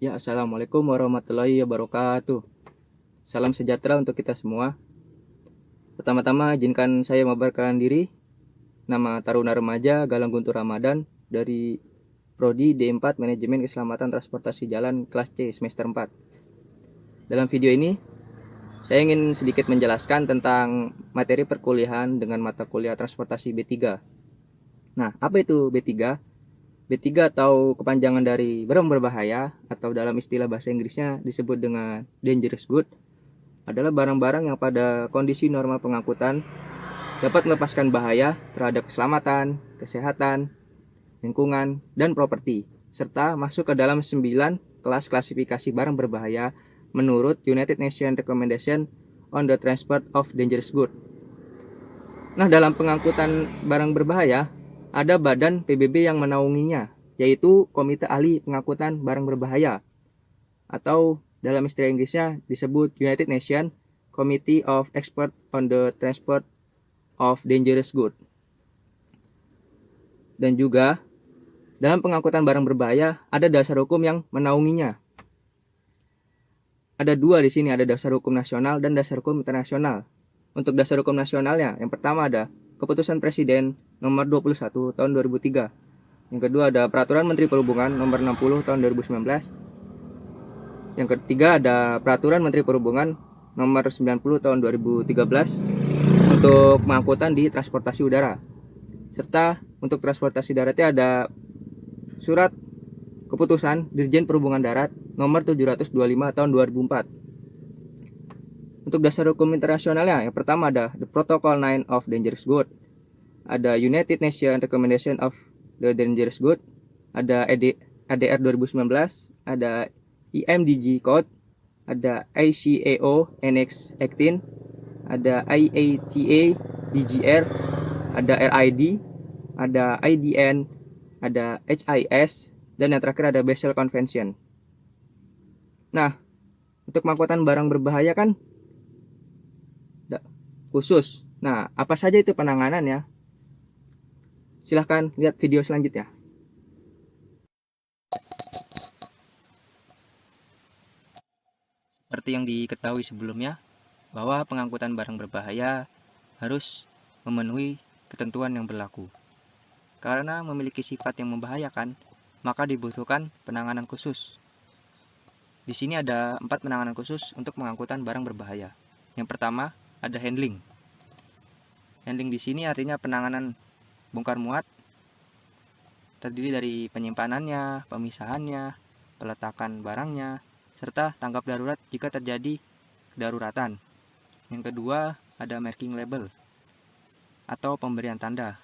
Ya, assalamualaikum warahmatullahi wabarakatuh. Salam sejahtera untuk kita semua. Pertama-tama, izinkan saya memperkenalkan diri. Nama Taruna Remaja Galang Guntur Ramadan dari Prodi D4 Manajemen Keselamatan Transportasi Jalan kelas C semester 4. Dalam video ini, saya ingin sedikit menjelaskan tentang materi perkuliahan dengan mata kuliah transportasi B3. Nah, apa itu B3? B3 atau kepanjangan dari barang berbahaya atau dalam istilah bahasa Inggrisnya disebut dengan dangerous good adalah barang-barang yang pada kondisi normal pengangkutan dapat melepaskan bahaya terhadap keselamatan, kesehatan, lingkungan, dan properti, serta masuk ke dalam 9 kelas klasifikasi barang berbahaya menurut United Nations Recommendation on the Transport of Dangerous Goods. Nah, dalam pengangkutan barang berbahaya, ada badan PBB yang menaunginya, yaitu Komite Ahli Pengangkutan Barang Berbahaya, atau dalam istilah Inggrisnya disebut United Nations Committee of Experts on the Transport of Dangerous Goods. Dan juga dalam pengangkutan barang berbahaya ada dasar hukum yang menaunginya. Ada dua di sini, ada dasar hukum nasional dan dasar hukum internasional. Untuk dasar hukum nasionalnya, yang pertama ada Keputusan Presiden nomor 21 tahun 2003. Yang kedua ada Peraturan Menteri Perhubungan nomor 60 tahun 2019. Yang ketiga ada Peraturan Menteri Perhubungan nomor 90 tahun 2013 untuk pengangkutan di transportasi udara. Serta untuk transportasi daratnya ada Surat Keputusan Dirjen Perhubungan Darat nomor 725 tahun 2004. Untuk dasar hukum internasionalnya, yang pertama ada The Protocol 9 of Dangerous Goods, ada United Nations Recommendation of the Dangerous Goods, ada ADR 2019, ada IMDG Code, ada ICAO NX 18, ada IATA DGR, ada RID, ada IDN, ada HIS, dan yang terakhir ada Basel Convention. Nah, untuk pengangkutan barang berbahaya kan khusus. Nah, apa saja itu penanganannya? Silahkan lihat video selanjutnya. Seperti yang diketahui sebelumnya, bahwa pengangkutan barang berbahaya harus memenuhi ketentuan yang berlaku. Karena memiliki sifat yang membahayakan, maka dibutuhkan penanganan khusus. Di sini ada 4 penanganan khusus untuk pengangkutan barang berbahaya. Yang pertama, ada handling. Handling di sini artinya penanganan bongkar muat, terdiri dari penyimpanannya, pemisahannya, peletakan barangnya, serta tanggap darurat jika terjadi kedaruratan. Yang kedua, ada marking label atau pemberian tanda.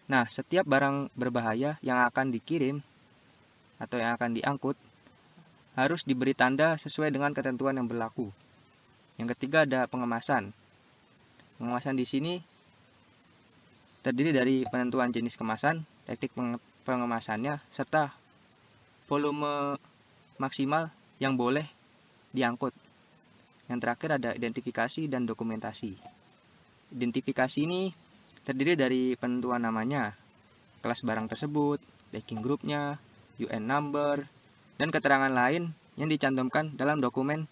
Nah, setiap barang berbahaya yang akan dikirim atau yang akan diangkut harus diberi tanda sesuai dengan ketentuan yang berlaku. Yang ketiga ada pengemasan. Pengemasan di sini terdiri dari penentuan jenis kemasan, teknik pengemasannya, serta volume maksimal yang boleh diangkut. Yang terakhir ada identifikasi dan dokumentasi. Identifikasi ini terdiri dari penentuan namanya, kelas barang tersebut, packing groupnya, UN number, dan keterangan lain yang dicantumkan dalam dokumen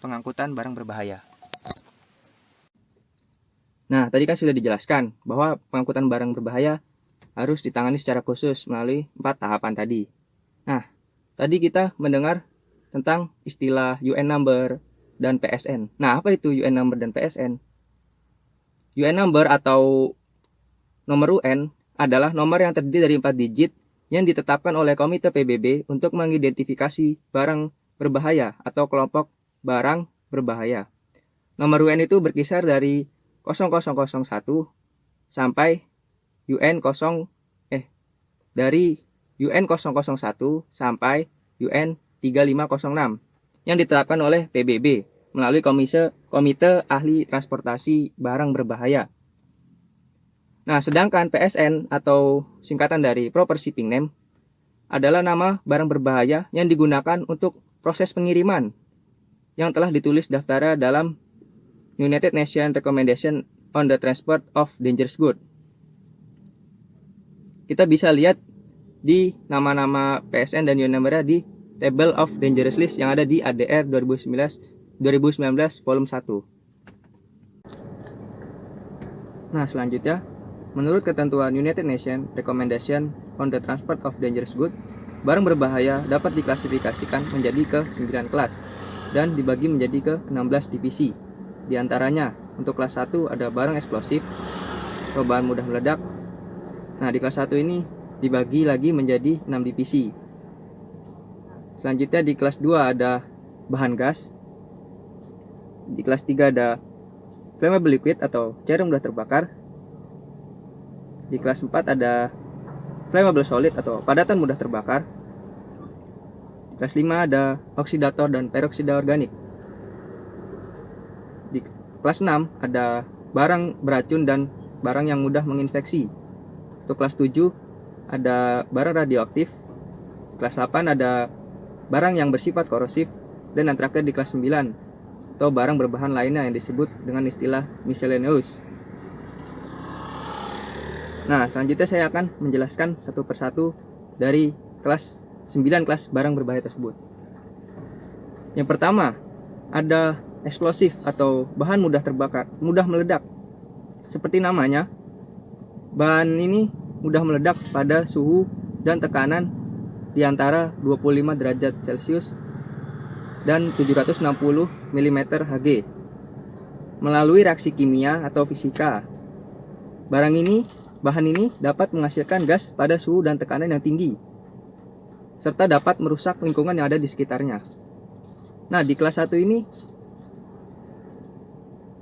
pengangkutan barang berbahaya. Nah, tadi kan sudah dijelaskan bahwa pengangkutan barang berbahaya harus ditangani secara khusus melalui 4 tahapan tadi. Nah, tadi kita mendengar tentang istilah UN number dan PSN. Nah, apa itu UN number dan PSN? UN number atau nomor UN adalah nomor yang terdiri dari 4 digit yang ditetapkan oleh Komite PBB untuk mengidentifikasi barang berbahaya atau kelompok barang berbahaya. Nomor UN itu berkisar dari 0001 sampai dari UN 001 sampai UN 3506 yang ditetapkan oleh PBB melalui Komite Ahli Transportasi Barang Berbahaya. Nah, sedangkan PSN atau singkatan dari Proper Shipping Name adalah nama barang berbahaya yang digunakan untuk proses pengiriman yang telah ditulis daftarnya dalam United Nations Recommendation on the Transport of Dangerous Goods. Kita bisa lihat di nama-nama PSN dan UN number di Table of Dangerous List yang ada di ADR 2019 volume 1. Nah, selanjutnya, menurut ketentuan United Nations Recommendation on the Transport of Dangerous Goods, barang berbahaya dapat diklasifikasikan menjadi ke 9 kelas dan dibagi menjadi ke 16 divisi. Di antaranya, untuk kelas 1 ada barang eksplosif atau bahan mudah meledak. Nah, di kelas 1 ini dibagi lagi menjadi 6 divisi. Selanjutnya di kelas 2 ada bahan gas. Di kelas 3 ada flammable liquid atau cairan mudah terbakar. Di kelas 4 ada flammable solid atau padatan mudah terbakar. Di kelas 5 ada oksidator dan peroksida organik. Di kelas 6 ada barang beracun dan barang yang mudah menginfeksi. Untuk kelas 7 ada barang radioaktif. Kelas 8 ada barang yang bersifat korosif. Dan yang terakhir di kelas 9 atau barang berbahan lainnya yang disebut dengan istilah miscellaneous. Nah, selanjutnya saya akan menjelaskan satu persatu dari kelas 9 kelas barang berbahaya tersebut. Yang pertama, ada eksplosif atau bahan mudah terbakar, mudah meledak. Seperti namanya, bahan ini mudah meledak pada suhu dan tekanan di antara 25 derajat Celcius dan 760 mm Hg melalui reaksi kimia atau fisika. Bahan ini dapat menghasilkan gas pada suhu dan tekanan yang tinggi serta dapat merusak lingkungan yang ada di sekitarnya. Nah, di kelas 1 ini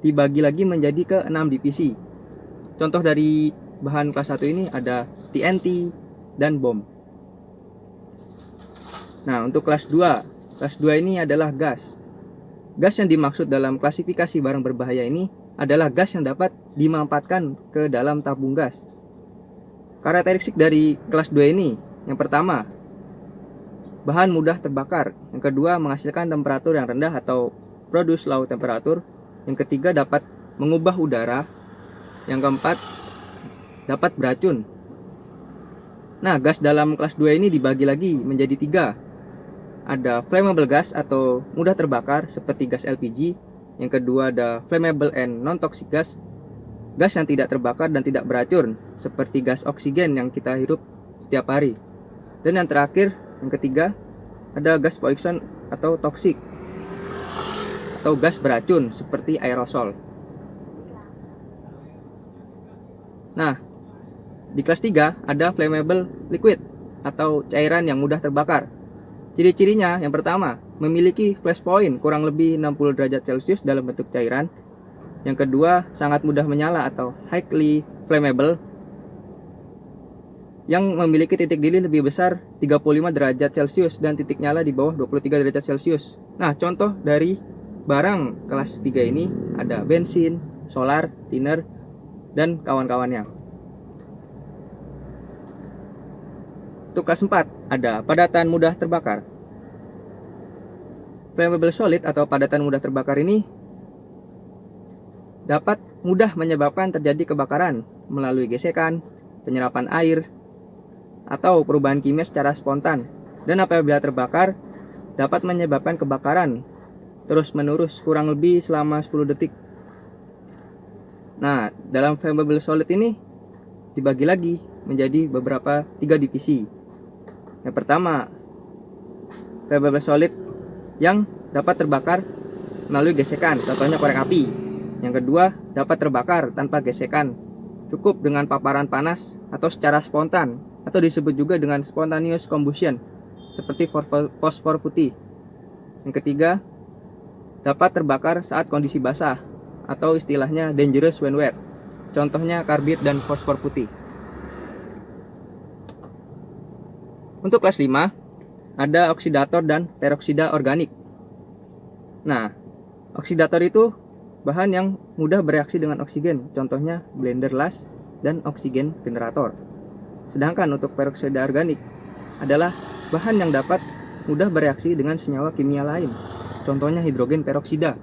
dibagi lagi menjadi ke 6 divisi. Contoh dari bahan kelas 1 ini ada TNT dan bom. Nah, untuk kelas 2 ini adalah gas. Gas yang dimaksud dalam klasifikasi barang berbahaya ini adalah gas yang dapat dimampatkan ke dalam tabung gas. Karakteristik dari kelas 2 ini, yang pertama, bahan mudah terbakar. Yang kedua, menghasilkan temperatur yang rendah atau produce low temperature. Yang ketiga, dapat mengubah udara. Yang keempat, dapat beracun. Nah, gas dalam kelas 2 ini dibagi lagi menjadi 3. Ada flammable gas atau mudah terbakar seperti gas LPG. Yang kedua ada flammable and non-toxic gas, gas yang tidak terbakar dan tidak beracun seperti gas oksigen yang kita hirup setiap hari. Dan yang terakhir, yang ketiga, ada gas poison atau toksik atau gas beracun seperti aerosol. Nah, di kelas 3 ada flammable liquid atau cairan yang mudah terbakar. Ciri-cirinya, yang pertama, memiliki flash point kurang lebih 60 derajat Celcius dalam bentuk cairan. Yang kedua, sangat mudah menyala atau highly flammable, yang memiliki titik didih lebih besar 35 derajat Celcius dan titik nyala di bawah 23 derajat Celcius. Nah, contoh dari barang kelas 3 ini ada bensin, solar, thinner, dan kawan-kawannya. Untuk kelas 4 ada padatan mudah terbakar. Flammable solid atau padatan mudah terbakar ini dapat mudah menyebabkan terjadi kebakaran melalui gesekan, penyerapan air, atau perubahan kimia secara spontan. Dan apabila terbakar dapat menyebabkan kebakaran terus-menerus kurang lebih selama 10 detik. Nah, dalam flammable solid ini dibagi lagi menjadi beberapa 3 divisi. Yang pertama, flammable solid yang dapat terbakar melalui gesekan, contohnya korek api. Yang kedua, dapat terbakar tanpa gesekan, cukup dengan paparan panas atau secara spontan, atau disebut juga dengan spontaneous combustion, seperti fosfor putih. Yang ketiga, dapat terbakar saat kondisi basah, atau istilahnya dangerous when wet, contohnya karbid dan fosfor putih. Untuk kelas 5 ada oksidator dan peroksida organik. Nah, oksidator itu bahan yang mudah bereaksi dengan oksigen, contohnya blender las dan oksigen generator. Sedangkan untuk peroksida organik adalah bahan yang dapat mudah bereaksi dengan senyawa kimia lain, contohnya hidrogen peroksida.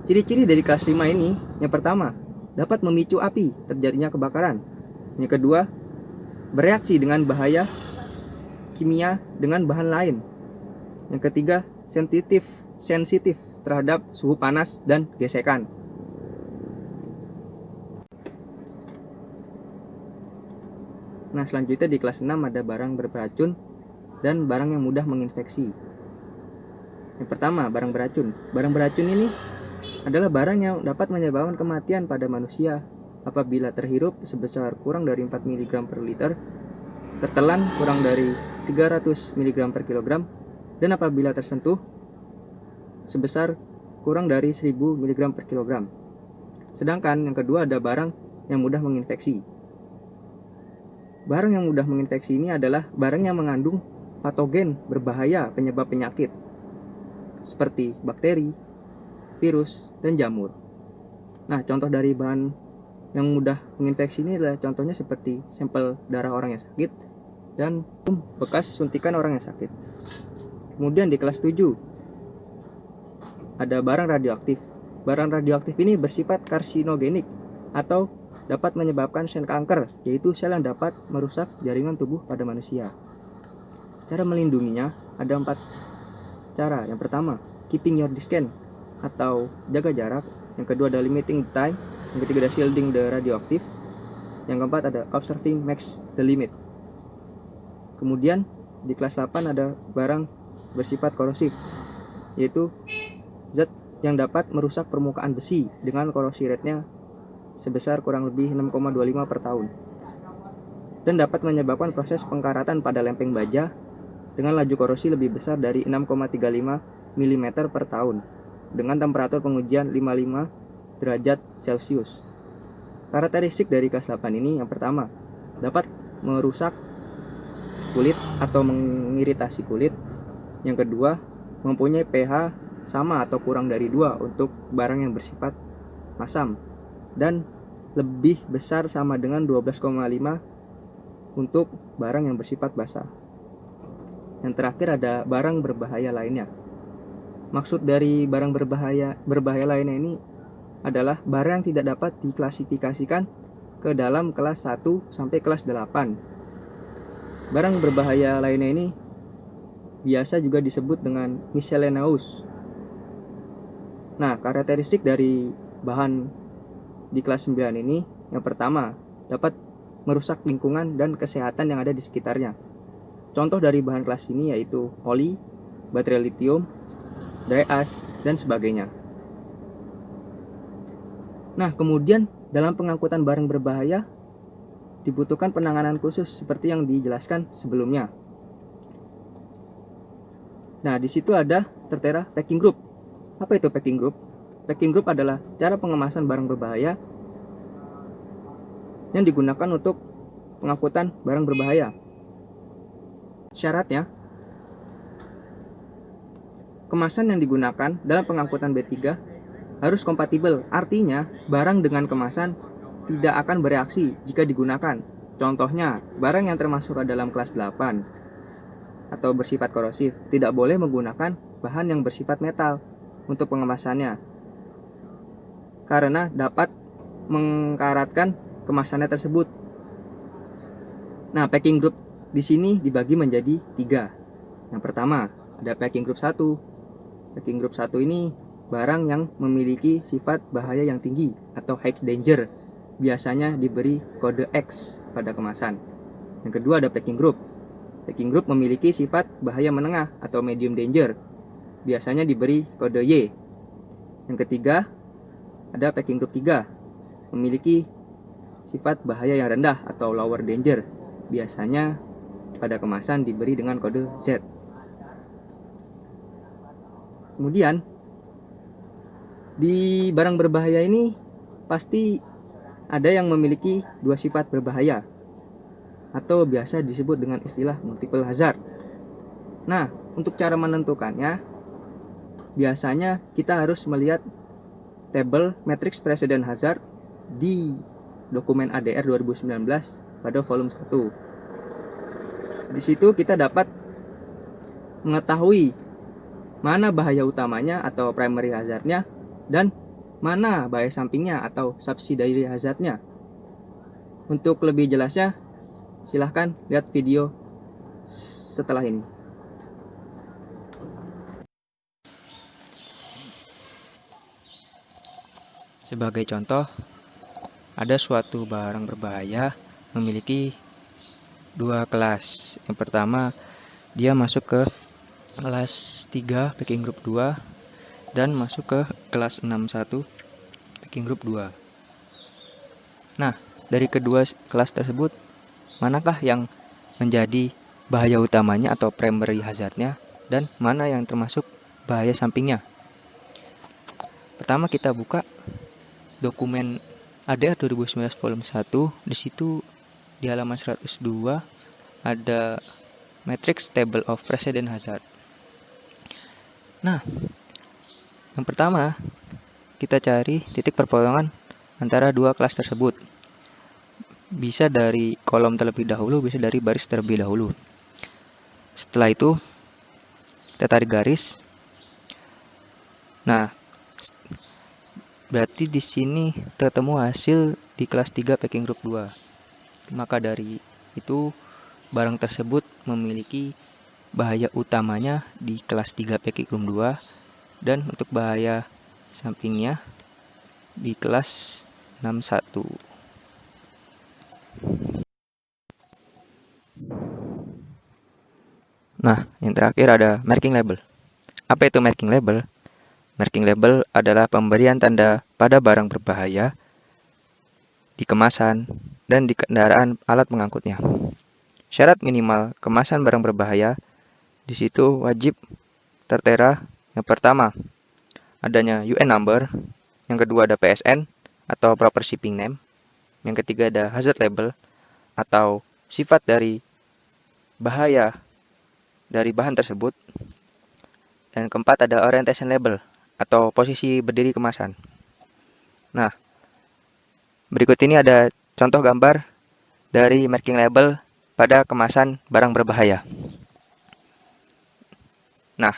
Ciri-ciri dari kelas 5 ini, yang pertama, dapat memicu api terjadinya kebakaran. Yang kedua, bereaksi dengan bahaya kimia dengan bahan lain. Yang ketiga, sensitif terhadap suhu panas dan gesekan. Nah, selanjutnya di kelas 6 ada barang beracun dan barang yang mudah menginfeksi. Yang pertama, barang beracun. Barang beracun ini adalah barang yang dapat menyebabkan kematian pada manusia apabila terhirup sebesar kurang dari 4 mg per liter, tertelan kurang dari 300 mg per kilogram, dan apabila tersentuh sebesar kurang dari 1000 mg per kilogram. Sedangkan yang kedua ada barang yang mudah menginfeksi. Barang yang mudah menginfeksi ini adalah barang yang mengandung patogen berbahaya penyebab penyakit seperti bakteri, virus, dan jamur. Nah, contoh dari bahan yang mudah menginfeksi ini adalah contohnya seperti sampel darah orang yang sakit dan bekas suntikan orang yang sakit. Kemudian di kelas 7 ada barang radioaktif. Barang radioaktif ini bersifat karsinogenik atau dapat menyebabkan sel kanker, yaitu sel yang dapat merusak jaringan tubuh pada manusia. Cara melindunginya ada 4 cara. Yang pertama, keeping your distance atau jaga jarak. Yang kedua ada limiting the time. Yang ketiga ada shielding the radioactive. Yang keempat ada observing makes the limit. Kemudian di kelas 8 ada barang bersifat korosif, yaitu zat yang dapat merusak permukaan besi dengan korosi rate-nya sebesar kurang lebih 6,25 per tahun, dan dapat menyebabkan proses pengkaratan pada lempeng baja dengan laju korosi lebih besar dari 6,35 mm per tahun dengan temperatur pengujian 55 derajat Celcius. Karakteristik dari kelas 8 ini, yang pertama, dapat merusak kulit atau mengiritasi kulit. Yang kedua, mempunyai pH sama atau kurang dari 2 untuk barang yang bersifat masam, dan lebih besar sama dengan 12,5 untuk barang yang bersifat basah. Yang terakhir ada barang berbahaya lainnya. Maksud dari barang berbahaya lainnya ini adalah barang yang tidak dapat diklasifikasikan ke dalam kelas 1 sampai kelas 8. Barang berbahaya lainnya ini biasa juga disebut dengan miscellaneous. Nah, karakteristik dari bahan di kelas 9 ini, yang pertama, dapat merusak lingkungan dan kesehatan yang ada di sekitarnya. Contoh dari bahan kelas ini yaitu oli, baterai lithium, dry ash, dan sebagainya. Nah, kemudian dalam pengangkutan barang berbahaya dibutuhkan penanganan khusus seperti yang dijelaskan sebelumnya. Nah, di situ ada tertera packing group. Apa itu packing group? Packing group adalah cara pengemasan barang berbahaya yang digunakan untuk pengangkutan barang berbahaya. Syaratnya, kemasan yang digunakan dalam pengangkutan B3 harus kompatibel. Artinya, barang dengan kemasan tidak akan bereaksi jika digunakan. Contohnya, barang yang termasuk dalam kelas 8 atau bersifat korosif tidak boleh menggunakan bahan yang bersifat metal untuk pengemasannya, karena dapat mengkaratkan kemasannya tersebut. Nah, packing group di sini dibagi menjadi 3. Yang pertama, ada packing group 1. Packing group 1 ini barang yang memiliki sifat bahaya yang tinggi atau high danger, biasanya diberi kode X pada kemasan. Yang kedua ada packing group. Packing group memiliki sifat bahaya menengah atau medium danger, biasanya diberi kode Y. Yang ketiga ada packing group 3, memiliki sifat bahaya yang rendah atau lower danger, biasanya pada kemasan diberi dengan kode Z. Kemudian di barang berbahaya ini pasti ada yang memiliki 2 sifat berbahaya atau biasa disebut dengan istilah multiple hazard. Nah, untuk cara menentukannya, biasanya kita harus melihat tabel matrix precedent hazard di dokumen ADR 2019 pada volume 1. Di situ kita dapat mengetahui mana bahaya utamanya atau primary hazardnya dan mana bahaya sampingnya atau subsidiary hazardnya. Untuk lebih jelasnya, silahkan lihat video setelah ini. Sebagai contoh, ada suatu barang berbahaya memiliki dua kelas. Yang pertama, dia masuk ke kelas 3 packing group 2 dan masuk ke kelas 61 packing group 2. Nah, dari kedua kelas tersebut, manakah yang menjadi bahaya utamanya atau primary hazardnya dan mana yang termasuk bahaya sampingnya? Pertama, kita buka dokumen ADR 2019 volume 1. Di situ di halaman 102 ada matrix table of precedent hazard. Nah, yang pertama kita cari titik perpotongan antara dua kelas tersebut. Bisa dari kolom terlebih dahulu, bisa dari baris terlebih dahulu. Setelah itu kita tarik garis. Nah, berarti di sini ketemu hasil di kelas 3 packing group 2. Maka dari itu barang tersebut memiliki bahaya utamanya di kelas 3 packing group 2 dan untuk bahaya sampingnya di kelas 61. Nah, yang terakhir ada marking label. Apa itu marking label? Marking label adalah pemberian tanda pada barang berbahaya di kemasan dan di kendaraan alat pengangkutnya. Syarat minimal kemasan barang berbahaya di situ wajib tertera. Yang pertama, adanya UN number. Yang kedua ada PSN atau proper shipping name. Yang ketiga ada hazard label atau sifat dari bahaya dari bahan tersebut. Dan keempat ada orientation label atau posisi berdiri kemasan. Nah, berikut ini ada contoh gambar dari marking label pada kemasan barang berbahaya. Nah,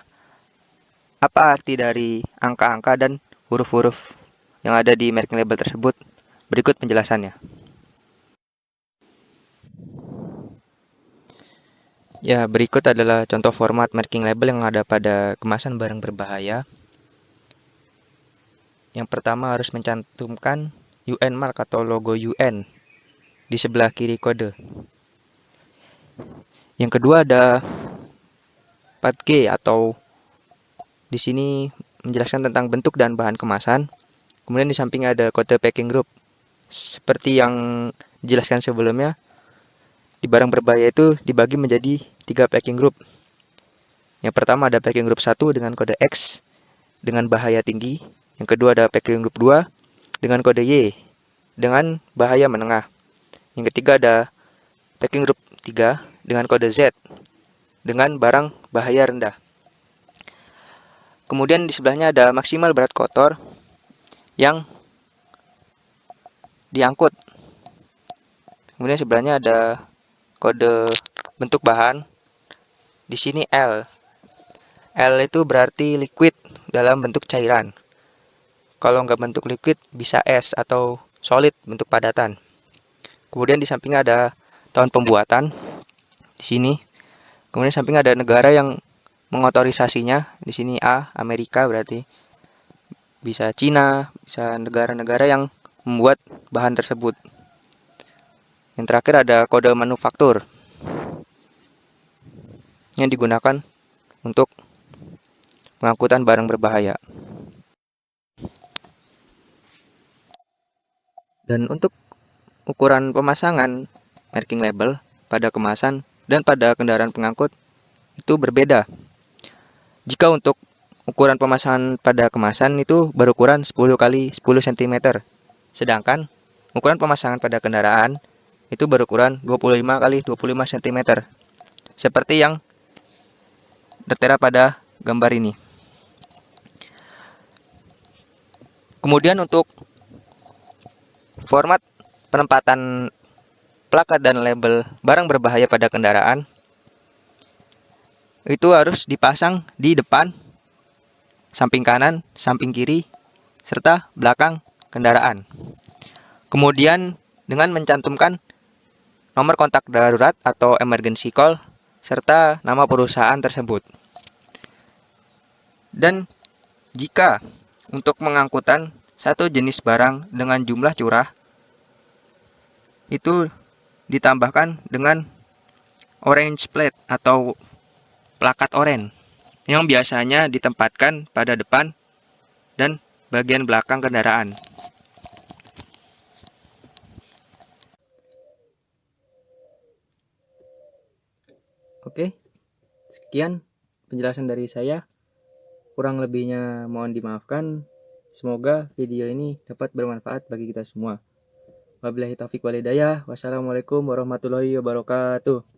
apa arti dari angka-angka dan huruf-huruf yang ada di marking label tersebut? Berikut penjelasannya. Ya, berikut adalah contoh format marking label yang ada pada kemasan barang berbahaya. Yang pertama harus mencantumkan UN mark atau logo UN di sebelah kiri kode. Yang kedua ada part G atau di sini menjelaskan tentang bentuk dan bahan kemasan. Kemudian di sampingnya ada kode packing group. Seperti yang dijelaskan sebelumnya, di barang berbahaya itu dibagi menjadi 3 packing group. Yang pertama ada packing group 1 dengan kode X dengan bahaya tinggi. Yang kedua ada packing group 2 dengan kode Y dengan bahaya menengah. Yang ketiga ada packing group 3 dengan kode Z dengan barang bahaya rendah. Kemudian di sebelahnya ada maksimal berat kotor yang diangkut. Kemudian sebelahnya ada kode bentuk bahan. Di sini L. L itu berarti liquid dalam bentuk cairan. Kalau nggak bentuk liquid bisa S atau solid bentuk padatan. Kemudian di sampingnya ada tahun pembuatan di sini. Kemudian di samping ada negara yang mengotorisasinya. Di sini A, Amerika berarti. Bisa Cina, bisa negara-negara yang membuat bahan tersebut. Yang terakhir ada kode manufaktur yang digunakan untuk pengangkutan barang berbahaya. Dan untuk ukuran pemasangan marking label pada kemasan dan pada kendaraan pengangkut itu berbeda. Jika untuk ukuran pemasangan pada kemasan itu berukuran 10 kali 10 cm. Sedangkan ukuran pemasangan pada kendaraan itu berukuran 25 kali 25 cm. Seperti yang tertera pada gambar ini. Kemudian untuk format penempatan plakat dan label barang berbahaya pada kendaraan itu harus dipasang di depan, samping kanan, samping kiri, serta belakang kendaraan. Kemudian dengan mencantumkan nomor kontak darurat atau emergency call serta nama perusahaan tersebut. Dan jika untuk mengangkutan satu jenis barang dengan jumlah curah itu ditambahkan dengan orange plate atau plakat oranye yang biasanya ditempatkan pada depan dan bagian belakang kendaraan. Oke, sekian penjelasan dari saya. Kurang lebihnya mohon dimaafkan. Semoga video ini dapat bermanfaat bagi kita semua. Wabillahi taufiq walhidayah. Wassalamualaikum warahmatullahi wabarakatuh.